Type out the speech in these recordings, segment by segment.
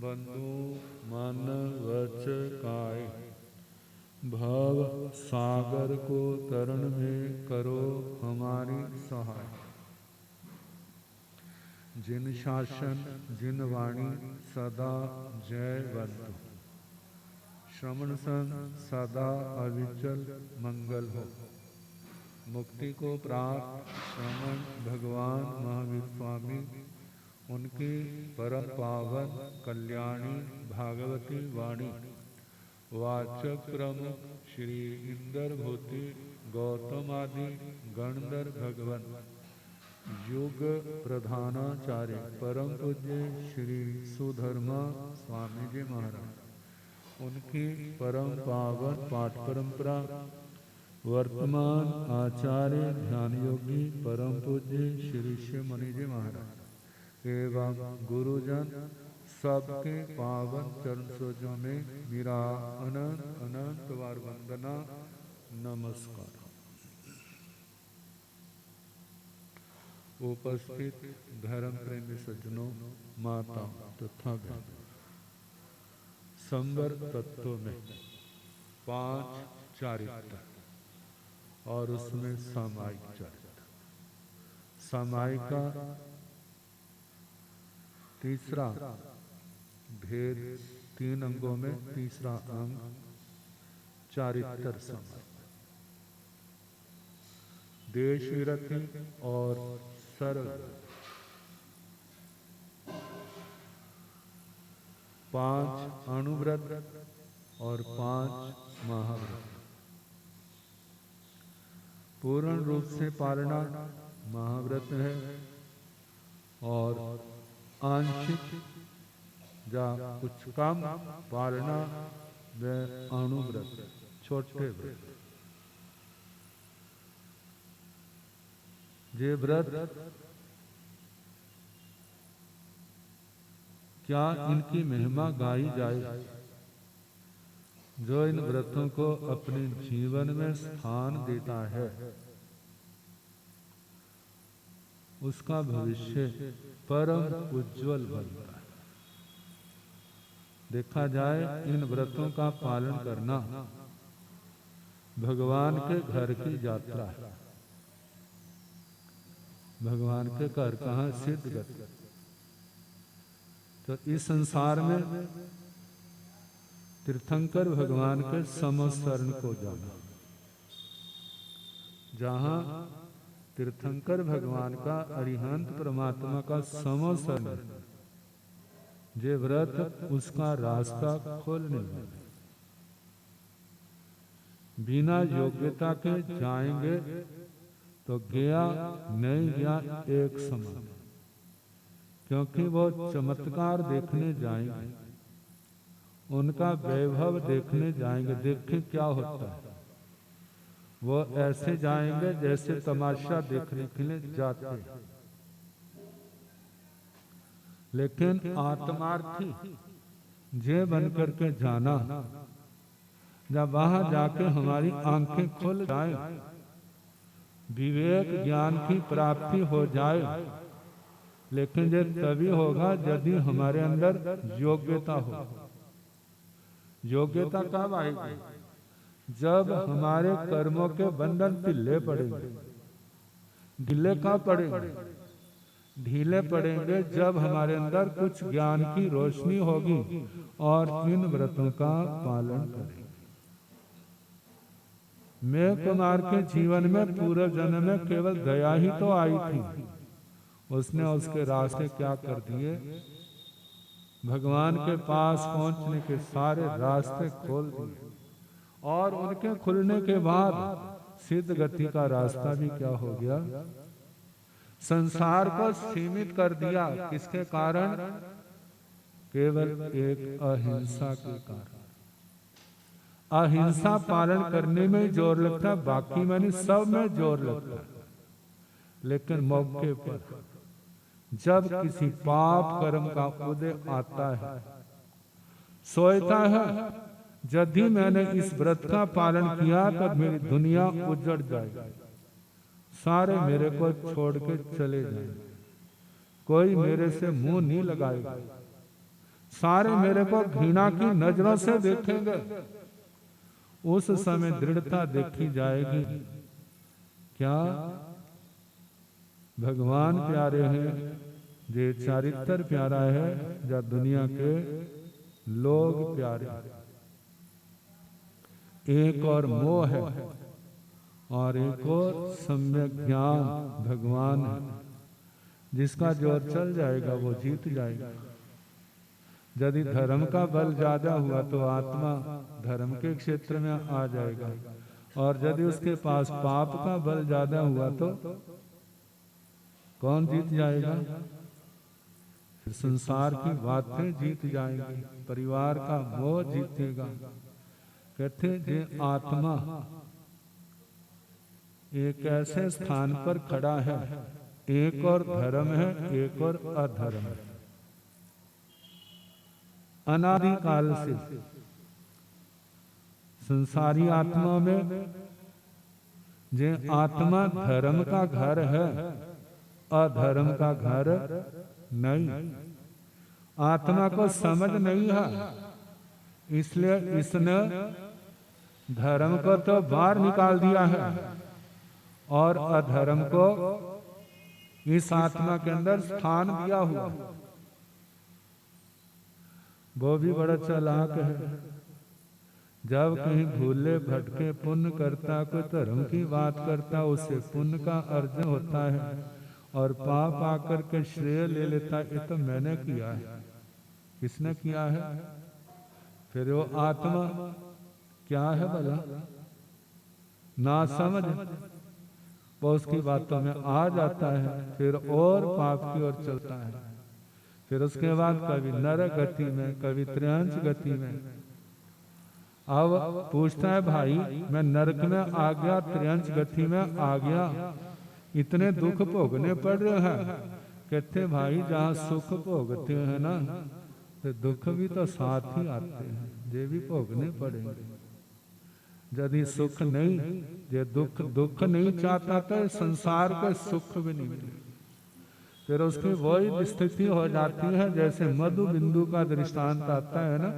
बंधु मन वच काय, भव सागर को तरण में करो हमारी सहाय। जिन शासन जिन वाणी सदा जयवंत, श्रवण सन सदा अविचल मंगल हो। मुक्ति को प्राप्त श्रवण भगवान महावीर स्वामी, उनकी परम पावन कल्याणी भागवती वाणी, वाचक प्रमुख श्री इंदर भूति गौतम आदि गणधर भगवन, युग प्रधानाचार्य परम पूज्य श्री सुधर्मा स्वामी जी महाराज, उनकी परम पावन पाठ परंपरा, वर्तमान आचार्य ध्यान योगी परम पूज्य श्री शिव मुनि जी महाराज एवं गुरुजन सबके पावन चरण सरोजों में मेरा अनंत अनंत बार वंदना नमस्कार। उपस्थित धर्म प्रेमी सज्जनों, माता तथा बहनों, संवर तत्वों में 5 चारित्र और उसमें सामायिक चरित्र। सामायिक का तीसरा भेद 3 अंगों में तीसरा अंग चारित्र सामायिक। देश विरति और सरल 5 अणुव्रत और 5 महाव्रत। पूर्ण रूप से पालना महाव्रत है और आंशिक या कुछ कम पालना व अणुव्रत, छोटे व्रत। ये व्रत क्या इनकी महिमा गाई जाए। जो इन व्रतों को अपने जीवन में स्थान देता है, उसका भविष्य परम उज्जवल बनता है। देखा जाए, इन व्रतों का पालन करना भगवान के घर की यात्रा है। भगवान के घर कहाँ? सिद्ध गति। तो इस संसार में तीर्थंकर भगवान के समशरण को जाना। जहां तीर्थंकर भगवान का, अरिहंत परमात्मा का समशरण, जे व्रत उसका रास्ता खोलने वाला। बिना योग्यता के जाएंगे तो गया नहीं गया एक समान, क्योंकि वो चमत्कार देखने जाएंगे, उनका वैभव देखने जाएंगे। देखें क्या होता है। वो ऐसे जाएंगे जैसे तमाशा देखने के लिए जाते हैं, लेकिन आत्मार्थी जे बन करके जाना, जब वहां जाके हमारी आंखें खुल जाए, विवेक ज्ञान की प्राप्ति हो जाए। लेकिन ये तभी होगा यदि हमारे अंदर योग्यता हो। योग्यता कब आएगी? जब हमारे कर्मों के बंधन ढीले पड़ेंगे। ढीले कब पड़ेंगे? ढीले पड़ेंगे जब हमारे अंदर कुछ ज्ञान की रोशनी होगी और इन व्रतों का पालन करेंगे। मैं कुमार के जीवन में पूर्व जन्म में केवल दया ही तो आई थी, उसने उसके रास्ते क्या कर दिए? भगवान के पास पहुंचने के सारे रास्ते खोल दिए, और उनके खुलने के बाद सिद्ध गति का रास्ता भी क्या हो गया? संसार को सीमित कर दिया। किसके कारण? केवल एक अहिंसा के कारण। अहिंसा पालन करने में जोर लगता है, बाकी मैंने सब में जोर लगता है। लेकिन मौके पर जब किसी पाप कर्म का उदय आता है, सोचता है यदि मैंने इस व्रत का पालन किया तो मेरी दुनिया उजड़ जाएगी, सारे मेरे को छोड़ के चले जाएंगे, कोई मेरे से मुंह नहीं लगाएगा। सारे मेरे को घृणा की नजरों से देखेंगे। उस समय दृढ़ता देखी जाएगी। क्या भगवान प्यारे हैं, जे चारित्र प्यारा है, या दुनिया के लोग प्यारे। एक और मोह है और एक और सम्यक ज्ञान भगवान है। जिसका जोर चल जाएगा वो जीत जाएगा। यदि धर्म का बल ज्यादा हुआ तो आत्मा धर्म के क्षेत्र में आ जाएगा, और यदि उसके पास पाप का बल ज्यादा हुआ तो कौन जीत जाएगा? फिर संसार की बातें जीत जाएंगी, परिवार का मोह जीतेगा। कहते जे आत्मा एक ऐसे स्थान पर खड़ा है, एक और धर्म है, एक और अधर्म है। अनादि काल से संसारी आत्मा में जे आत्मा धर्म का घर है, अधर्म का घर नहीं। आत्मा को समझ नहीं है, इसलिए इसने धर्म को तो बाहर निकाल दिया है और अधर्म को इस आत्मा के अंदर स्थान दिया हुआ। वो भी बड़ा चालाक है। जब कहीं भूले भटके पुण्य करता, कोई धर्म की बात करता, उससे पुण्य का अर्जन होता है, और पाप आकर के श्रेय ले लेता, ये तो मैंने किया है। किसने किया है? फिर वो आत्मा क्या है भला? ना समझ वो उसकी बातों में आ जाता है, फिर और पाप की ओर चलता है। फिर उसके बाद कभी नरक गति में, कभी त्रियांश गति में। अब पूछता है, भाई मैं नरक में आ गया, त्रियांश गति में आ गया, इतने दुख भोगने पड़ रहे हैं। कहते भाई जहाँ सुख भोगते हैं ना, तो दुख भी तो साथ ही आते हैं, ये भी भोगने पड़ेंगे। यदि सुख नहीं, ये दुख नहीं चाहता तो संसार के सुख भी नहीं मिले। फिर उसकी वही स्थिति हो जाती है जैसे मधु बिंदु का दृष्टांत आता है ना।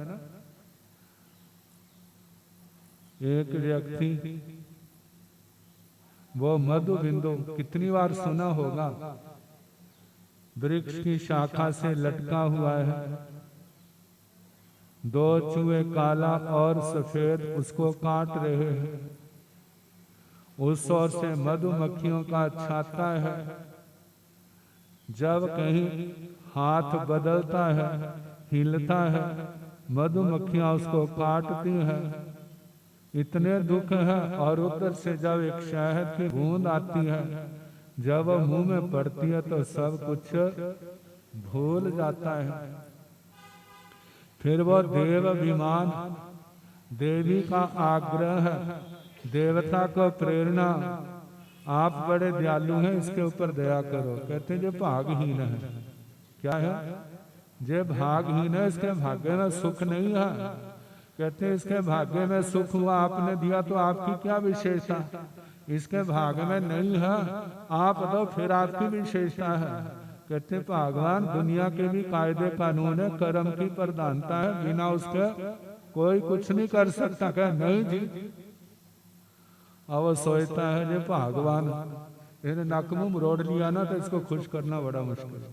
एक व्यक्ति, वो मधु बिंदु कितनी बार सुना होगा, वृक्ष की शाखा से लटका हुआ है, दो चूहे काला और सफेद उसको काट रहे हैं। उस ओर से मधुमक्खियों का छाता है। जब कहीं हाथ बदलता है, हिलता है, मधुमक्खियां उसको काटती हैं। इतने दुख है। और उधर से जब एक शहद की बूंद आती है, जब वो मुंह में पड़ती है तो सब कुछ भूल जाता है। फिर वो देव विमान, देवी का आग्रह, देवता को प्रेरणा, आप बड़े दयालु हैं, इसके ऊपर दया करो। कहते जो भागहीन है, क्या है? जो भागहीन है, इसके भाग्य में सुख नहीं है। कहते इसके भाग्य में सुख हुआ, आपने दिया तो आपकी क्या विशेषता? इसके भाग्य में नहीं है, आप दो फिर आपकी विशेषता है। कहते भगवान दुनिया के भी कायदे कानून है, कर्म की प्रधानता है, बिना उसके कोई कुछ नहीं कर सकता। कह नहीं जी, अब सोचता है जो भगवान इन्हें नक मुंह मरोड़ लिया ना, तो इसको खुश करना बड़ा मुश्किल है।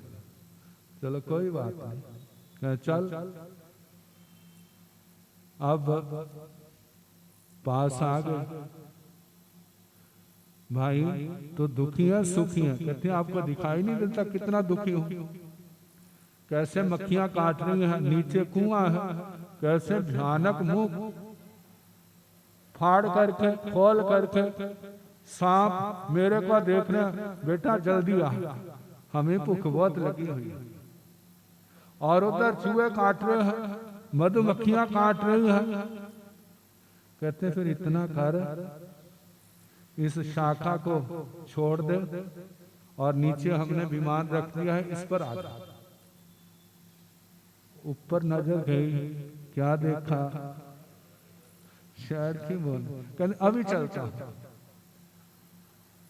चलो कोई बात नहीं, कह चल अब पास आ गए। भाई तो दुखी है सुखी है? कहते आपको दिखाई नहीं देता कितना दुखी हूं? कैसे मक्खियां काट रही हैं, नीचे कुआं है, कैसे भयानक मुंह फाड़ करके खोल करके सांप मेरे को देखने, बेटा जल्दी आ, हमें भूख बहुत लगी हुई है। और उधर चूहे काट रहे हैं, मधुमक्खियां काट रही हैं। कहते फिर इतना कर, इस शाखा को छोड़ दे, और नीचे हमने विमान रख दिया है, इस पर आ जा। ऊपर नजर गई, क्या देखा? शहद की बूंद। कहते अभी चलता,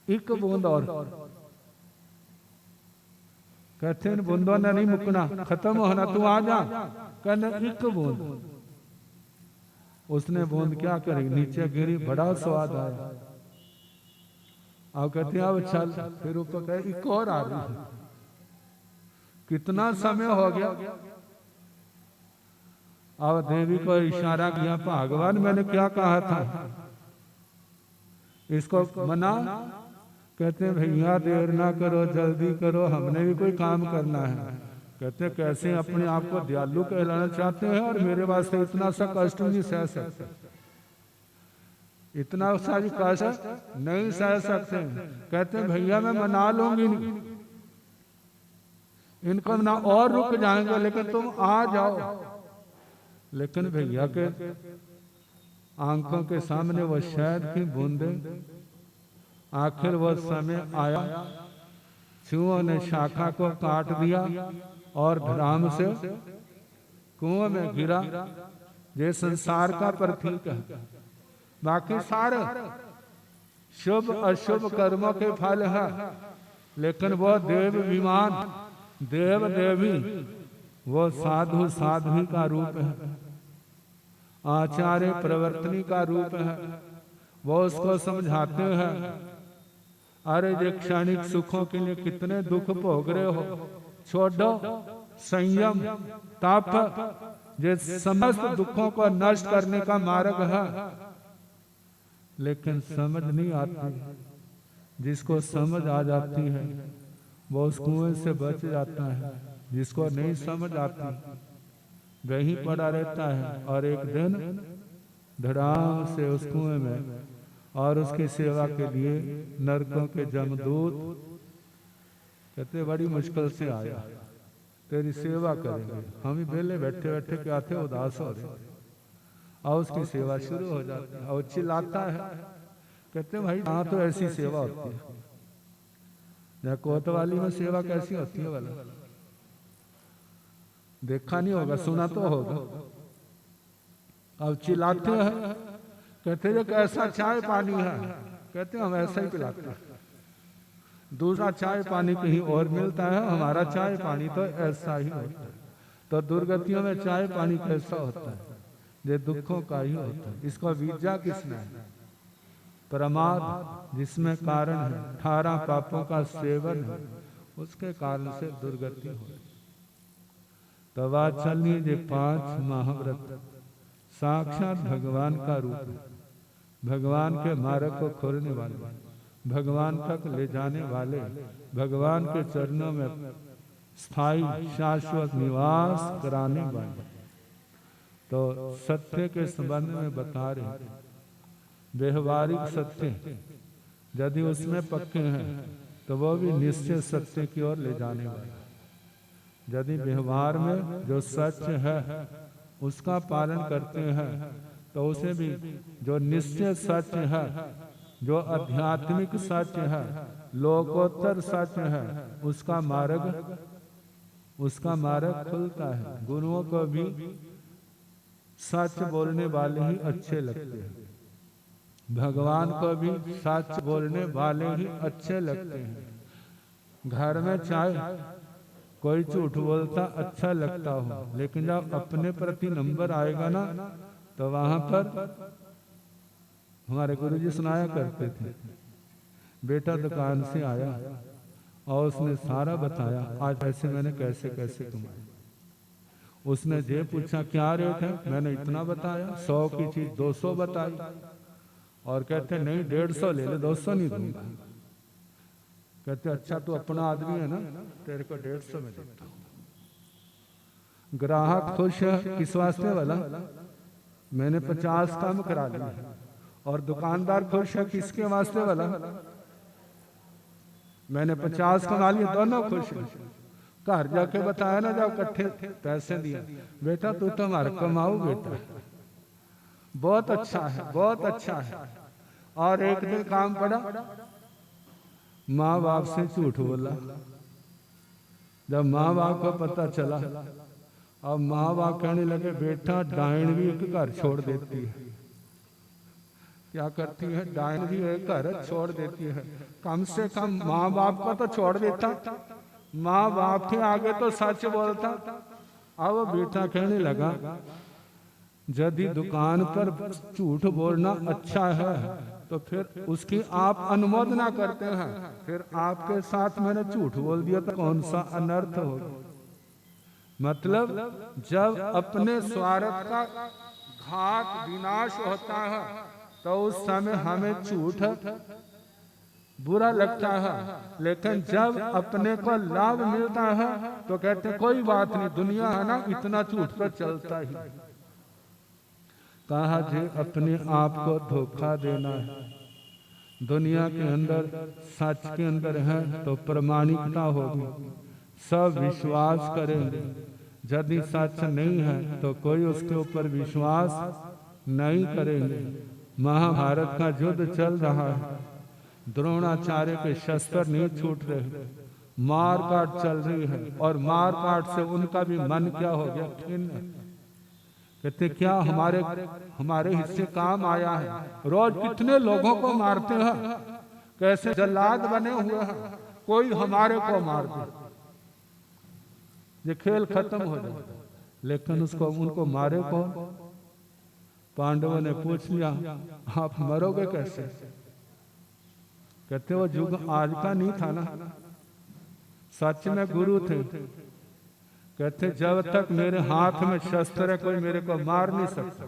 एक बूंद और। कहते इन बूंदों ने नहीं मुकना, खत्म होना, तू आ जा। कहने एक बूंद। उसने बूंद क्या करी, नीचे गिरी, बड़ा स्वाद आया। अब कहते हैं अब चल, फिर ऊपर कहे एक और आ रही है। कितना समय हो गया। अब देवी को इशारा किया, भगवान मैंने क्या कहा था, इसको मना। कहते हैं भैया देर ना करो, जल्दी करो, हमने भी कोई काम करना है। कहते हैं कैसे अपने आप को दयालु कहलाना चाहते हैं और मेरे वास्ते इतना सा कष्ट नहीं सह सकते, इतना सारी कष्ट नहीं सह सकते। कहते हैं भैया मैं मना लूंगी नहीं, इनको ना और रुक जाएंगे, लेकिन तुम आ जाओ। लेकिन भैया के आंखों के सामने वो शहद की बूंदे, आखिर वो समय आया, चूहों ने शाखा को काट दिया और धराम से कुएं में गिरा। ये संसार का प्रतीक है, बाकी सारे शुभ अशुभ कर्मों के फल है। लेकिन वो देव विमान, देव देवी, वो साधु साध्वी का रूप है, आचार्य प्रवर्तनी का रूप है। वो उसको समझाते हैं, अरे ये क्षणिक सुखों के लिए कितने दुख भोग रहे हो, छोड़ो, संयम तप ये समस्त दुखों को नष्ट करने का मार्ग है। लेकिन समझ नहीं आती। जिसको समझ आ जाती है वो उस कुएं से बच जाता है, जिसको नहीं समझ आती वहीं पड़ा रहता है। और एक दिन धड़ाम से उस कुएं में, और उसकी सेवा के लिए नरकों के जमदूत कहते बड़ी मुश्किल से आया, तेरी सेवा करेंगे। हम ही बेले बैठे बैठे क्या थे, उदास हो रहे, और उसकी सेवा शुरू हो जाती है। और चिल्लाता है, कहते भाई हाँ तो ऐसी सेवा होती है, जहाँ कोतवाली में सेवा कैसी होती है वाला, देखा नहीं होगा, सुना तो होगा। अब चिल्लाते हैं, कहते जो कैसा चाय पानी है, कहते हम ऐसा ही पिलाते हैं। दूसरा चाय पानी कहीं और मिलता है, हमारा चाय पानी तो ऐसा ही होता है। तो दुर्गतियों में चाय पानी कैसा होता है, ये दुखों का ही होता है। इसका बीजा किसने है, प्रमाद जिसमें कारण है, 18 पापों का सेवन है, उसके कारण से दुर्गति हो। तो आज चलिए ये 5 महाव्रत साक्षात भगवान का रूप है, भगवान के मार्ग को खोलने वाले, भगवान तक ले जाने वाले, भगवान के चरणों में स्थायी शाश्वत निवास कराने वाले। तो सत्य के संबंध में बता रहे, व्यवहारिक सत्य यदि उसमें पक्के हैं तो वो भी निश्चय सत्य की ओर ले जाने वाले। यदि व्यवहार में जो सच है उसका पालन करते हैं तो उसे भी जो निश्चय सच है, जो आध्यात्मिक सच है, लोकोत्तर सच है, उसका मार्ग खुलता है। गुरुओं को भी सच बोलने वाले ही अच्छे लगते हैं, भगवान को भी सच बोलने वाले ही अच्छे लगते हैं। घर में चाहे कोई झूठ बोलता अच्छा लगता हो, लेकिन जब अपने प्रति नंबर आएगा ना तो वहां पर हमारे गुरुजी सुनाया करते थे, बेटा दुकान से आया और उसने सारा बताया, आज पैसे मैंने कैसे कैसे कमाए। उसने ये पूछा क्या रेट है, मैंने इतना बताया, 100 की चीज 200 बताई, और कहते नहीं 150 ले ले, 200 नहीं दूंगा। कहते अच्छा तू अपना आदमी है ना, तेरे को 150 में देता हूं। ग्राहक खुश है, किस वास्ते वाला, मैंने 50 काम करा लिया। और दुकानदार खुश है, किसके वास्ते वाला, मैंने 50 कमा लिए, दोनों खुश हैं। घर जाके बताया ना, जब इकट्ठे पैसे दिए, बेटा तू तो हमारा कमाऊ बेटा, बहुत अच्छा है, बहुत अच्छा है। और एक दिन काम पड़ा, माँ बाप से झूठ बोला। जब माँ बाप को पता चला, अब माँ बाप कहने लगे बेटा डायन भी एक घर छोड़ देती है। क्या करती है, डायन भी एक घर छोड़ देती है। कम से कम माँ बाप को तो छोड़ देता, माँ बाप के आगे तो सच बोलता। अब वो बेटा कहने लगा, यदि दुकान पर झूठ बोलना अच्छा है तो फिर उसकी आप अनुमोदना करते हैं, फिर आपके साथ मैंने झूठ बोल दिया तो कौन सा अनर्थ होगा। मतलब जब अपने स्वार्थ का घात विनाश होता है तो उस समय हमें झूठ बुरा लगता है, लेकिन जब अपने को लाभ मिलता है तो कहते कोई बात नहीं, दुनिया है ना, इतना झूठ पर चलता ही। कहा जी अपने आप को धोखा देना है। दुनिया के अंदर सच के अंदर है तो प्रमाणिकता होगी, सब विश्वास करेंगे। यदि सच नहीं है तो कोई उसके ऊपर विश्वास नहीं करेंगे। महाभारत का युद्ध चल रहा है, द्रोणाचार्य के शस्त्र नहीं छूट रहे, मार काट चल रही है, और मार काट से उनका भी मन क्या हो गया, खिन्न। कहते क्या हमारे हिस्से काम आया है, रोज कितने लोगों को मारते हैं, कैसे जल्लाद बने हुए हैं, कोई हमारे को मार दे, ये खेल खत्म हो जाए। लेकिन उनको मारे कौन? पांडवों ने पूछ लिया, आप मरोगे कैसे? कहते वो युग आज का नहीं था ना, सच में गुरु थे। कहते जब तक मेरे हाथ में शस्त्र है कोई मेरे को मार नहीं सकता।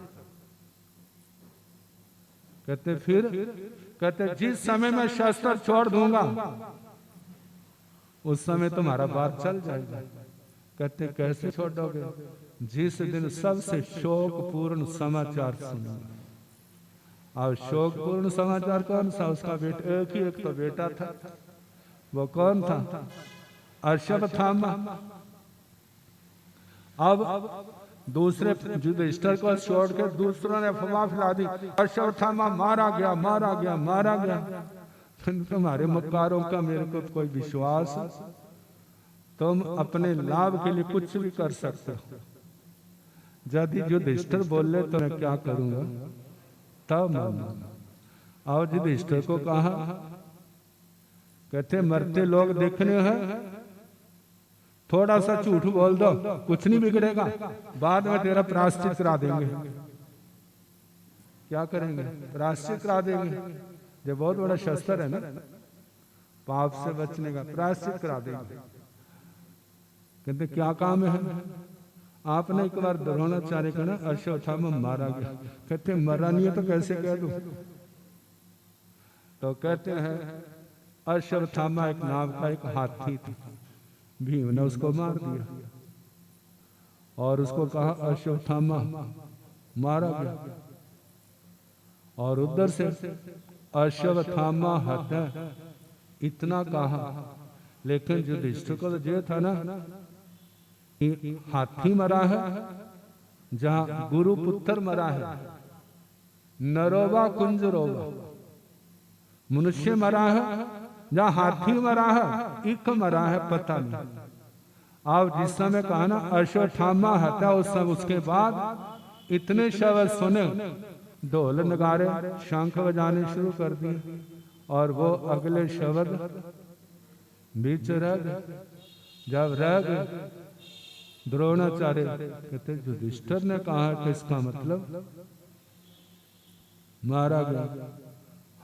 कहते फिर? कहते जिस समय मैं शस्त्र छोड़ दूंगा उस समय तुम्हारा बात चल जाएगा। कहते कैसे छोड़ोगे? जिस दिन सबसे शोकपूर्ण समाचार सुना। और शोकपूर्ण समाचार कौन सा? उसका बेटा, एक तो बेटा था, वो कौन था? अश्वत्थामा। अब दूसरे युधिष्ठिर को छोड़ के दूसरों ने अफवाह फैला दी, अश्वत्थामा मारा गया, मारा गया, मारा गया। तुम्हारे मक्कारों का मेरे को कोई विश्वास? तुम अपने लाभ के लिए कुछ भी कर सकते हो। यदि युधिष्ठिर बोले तो मैं क्या करूंगा, तब मानना। और युधिष्ठिर को कहा, कहते मरते लोग देखने हैं, थोड़ा सा झूठ बोल दो, कुछ नहीं बिगड़ेगा, बाद में तेरा प्रायश्चित करा देंगे। क्या करेंगे? प्रायश्चित करा देंगे। ये बहुत बड़ा शस्त्र है ना, पाप से बचने का, प्रायश्चित करा देंगे। कहते क्या काम है? आपने एक बार द्रोणाचार्य को ना अश्वत्थामा मारा गया। कहते मरा नहीं है तो कैसे कह दूं? तो कहते हैं अश्वत्थामा एक नाम का एक हाथी था, भीम ने उसको मार दिया और उसको कहा अश्वत्थामा मारा गया। और उधर से अश्वत्थामा हत्या इतना कहा, लेकिन युधिष्ठिर को तो ये था ना हाथी मरा है जहां गुरु पुत्र मरा है, नरोवा कुंजरोवा। मनुष्य मरा है जहां हाथी मरा है, इक मरा है पता नहीं। अब जिस समय कहा ना अश्वत्थामा हत्या, उस समय उसके बाद इतने शब्द सुने, ढोल नगारे शंख बजाने शुरू कर दिए, और वो अगले शब्द बीच रह गए। जब रह गए, द्रोणाचार्य कहते युधिष्ठिर ने कहा कि इसका मतलब मारा गया,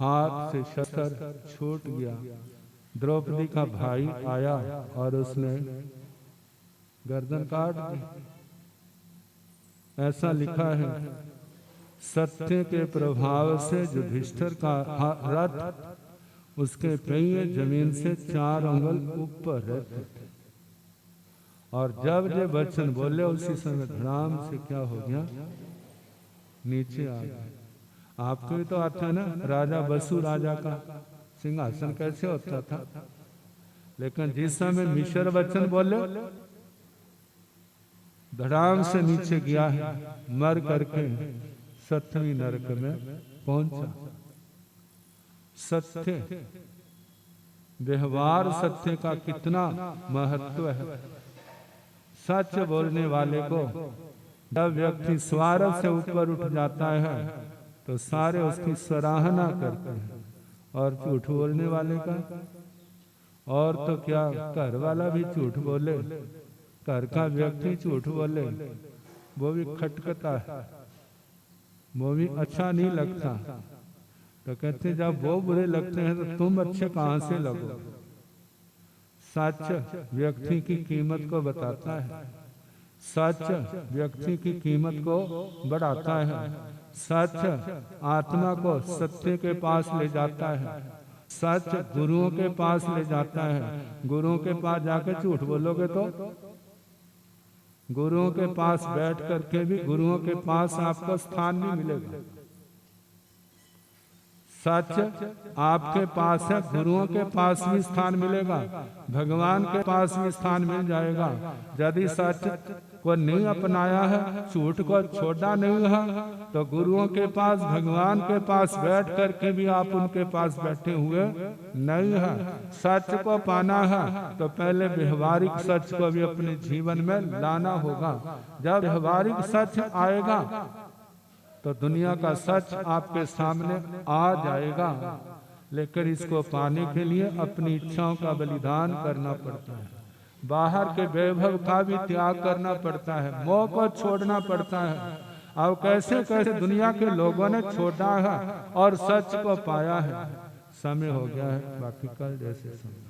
हाथ से शस्त्र छूट गया। द्रौपदी का भाई आया और उसने गर्दन काट दी। ऐसा लिखा है, सत्य के प्रभाव से युधिष्ठिर का रथ उसके पहिए जमीन से 4 अंगुल ऊपर रहते थे, और जब ये वचन बोले उसी समय धड़ाम से क्या हो गया, नीचे आ गया। आपको भी तो आता है ना, राजा बसु राजा का सिंहासन कैसे होता था, लेकिन जिस समय मिश्र वचन बोले धड़ाम से नीचे गया है, मर करके 7वीं नरक में पहुंचा। सत्य, व्यवहार सत्य का कितना महत्व है। सच बोलने वाले को जब व्यक्ति स्वार्थ से ऊपर उठ जाता है तो सारे उसकी सराहना करते हैं, और झूठ बोलने वाले का और तो क्या, घर वाला भी झूठ बोले, घर का व्यक्ति झूठ बोले वो भी खटकता है, वो भी अच्छा नहीं लगता। तो कहते जब वो बुरे लगते हैं तो तुम अच्छे कहाँ से लगो। सच व्यक्ति की कीमत को बताता है, सच व्यक्ति की कीमत को बढ़ाता है, सच आत्मा को सत्य के पास ले जाता है, सच गुरुओं के पास ले जाता है। गुरुओं के पास जाकर झूठ बोलोगे तो गुरुओं के पास बैठ करके भी गुरुओं के पास आपको स्थान नहीं मिलेगा। सच आपके पास है, गुरुओं के पास भी स्थान मिलेगा, भगवान के पास भी स्थान मिल जाएगा। यदि सच को नहीं अपनाया है, झूठ को छोड़ा नहीं है, तो गुरुओं के पास भगवान के पास बैठ करके भी आप उनके पास बैठे हुए नहीं है। सच को पाना है तो पहले व्यवहारिक सच को भी अपने जीवन में लाना होगा। जब व्यवहारिक सच आएगा तो दुनिया का सच आपके सामने आ जाएगा। लेकिन इसको पाने के लिए अपनी इच्छाओं का बलिदान करना पड़ता है, बाहर के वैभव का भी त्याग करना पड़ता है, मोह को छोड़ना पड़ता है। अब कैसे कैसे दुनिया के लोगों ने छोड़ा है और सच को पाया है। समय हो गया है, बाकी कल जैसे समय।